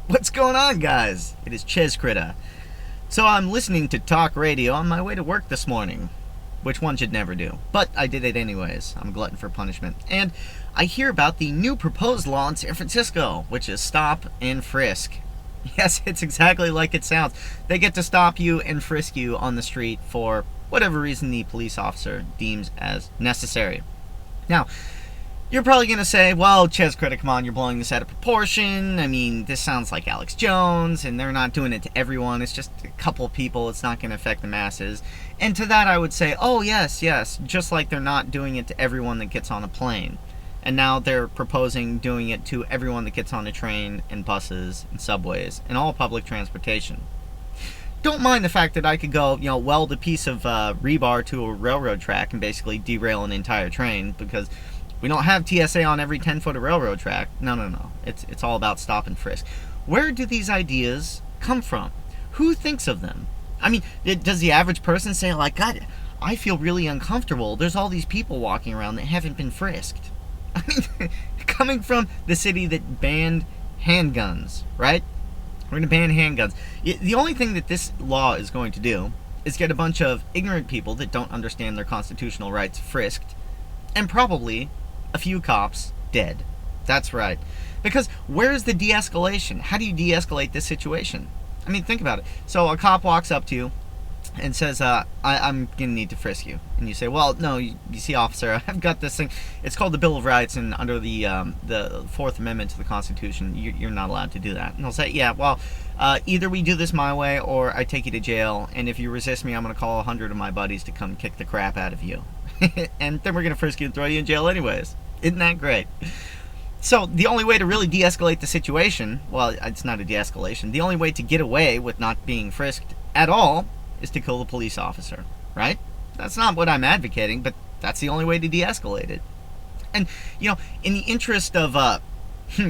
What's going on, guys? It is Ches Critta. So I'm listening to talk radio on my way to work this morning, which one should never do. But I did it anyways. I'm a glutton for punishment. And I hear about the new proposed law in San Francisco, which is stop and frisk. Yes, it's exactly like it sounds. They get to stop you and frisk you on the street for whatever reason the police officer deems as necessary. Now, you're probably going to say, well, Ches Critic, come on, you're blowing this out of proportion. I mean, this sounds like Alex Jones, and they're not doing it to everyone. It's just a couple people. It's not going to affect the masses. And to that, I would say, oh, yes, just like they're not doing it to everyone that gets on a plane. And now they're proposing doing it to everyone that gets on a train and buses and subways and all public transportation. Don't mind the fact that I could go, weld a piece of rebar to a railroad track and basically derail an entire train, because we don't have TSA on every 10-foot of railroad track. No. It's all about stop and frisk. Where do these ideas come from? Who thinks of them? I mean, does the average person say, like, God, I feel really uncomfortable. There's all these people walking around that haven't been frisked. I mean, coming from the city that banned handguns, right? We're going to ban handguns. The only thing that this law is going to do is get a bunch of ignorant people that don't understand their constitutional rights frisked, and probably a few cops dead. That's right. Because where's the de-escalation? How do you de-escalate this situation? I mean, think about it. So a cop walks up to you and says, I'm going to need to frisk you. And you say, well, no, you see, officer, I've got this thing. It's called the Bill of Rights, and under the Fourth Amendment to the Constitution, you're not allowed to do that. And they'll say, yeah, well, either we do this my way or I take you to jail, and if you resist me, I'm going to call 100 of my buddies to come kick the crap out of you. And then we're going to frisk you and throw you in jail anyways. Isn't that great? So the only way to really de-escalate the situation, well, it's not a de-escalation, the only way to get away with not being frisked at all is to kill the police officer, right? That's not what I'm advocating, but that's the only way to de-escalate it. And, in the interest of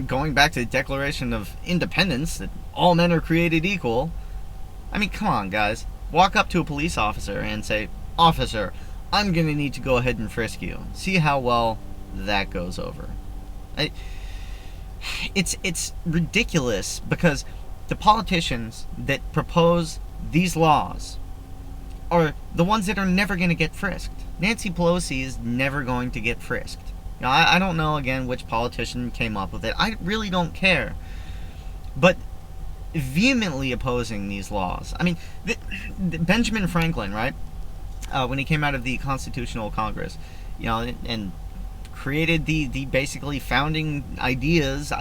going back to the Declaration of Independence, that all men are created equal, I mean, come on, guys. Walk up to a police officer and say, officer, I'm going to need to go ahead and frisk you. See how well that goes over. It's ridiculous, because the politicians that propose these laws are the ones that are never going to get frisked. Nancy Pelosi is never going to get frisked. I don't know, again, which politician came up with it. I really don't care. But vehemently opposing these laws. I mean, Benjamin Franklin, right? When he came out of the Constitutional Congress, and created the basically founding ideals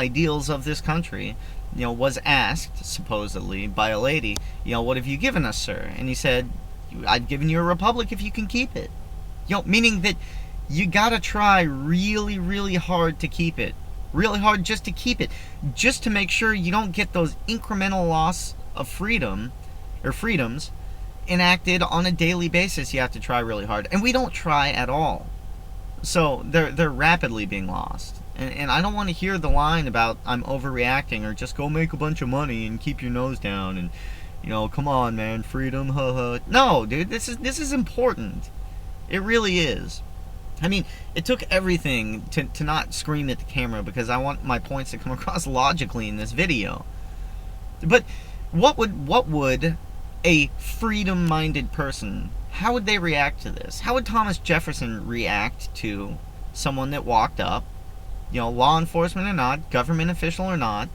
of this country, was asked, supposedly, by a lady, what have you given us, sir? And he said, I've given you a republic if you can keep it. Meaning that you gotta try really, really hard to keep it. Really hard just to keep it. Just to make sure you don't get those incremental loss of freedom, or freedoms, enacted on a daily basis. You have to try really hard. And we don't try at all. So they're rapidly being lost. And I don't want to hear the line about I'm overreacting, or just go make a bunch of money and keep your nose down and, come on, man, freedom, haha. No, dude, this is important. It really is. I mean, it took everything to not scream at the camera, because I want my points to come across logically in this video. But what would a freedom-minded person, how would they react to this? How would Thomas Jefferson react to someone that walked up, law enforcement or not, government official or not,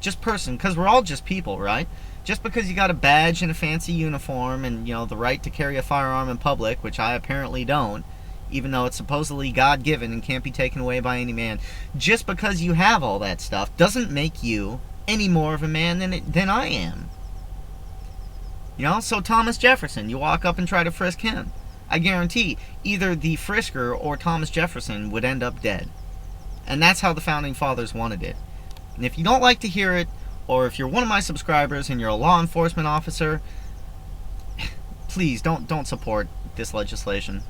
just person, because we're all just people, right? Just because you got a badge and a fancy uniform and, the right to carry a firearm in public, which I apparently don't, even though it's supposedly God-given and can't be taken away by any man, just because you have all that stuff doesn't make you any more of a man than I am. So Thomas Jefferson, you walk up and try to frisk him. I guarantee either the frisker or Thomas Jefferson would end up dead. And that's how the Founding Fathers wanted it. And if you don't like to hear it, or if you're one of my subscribers and you're a law enforcement officer, please don't support this legislation.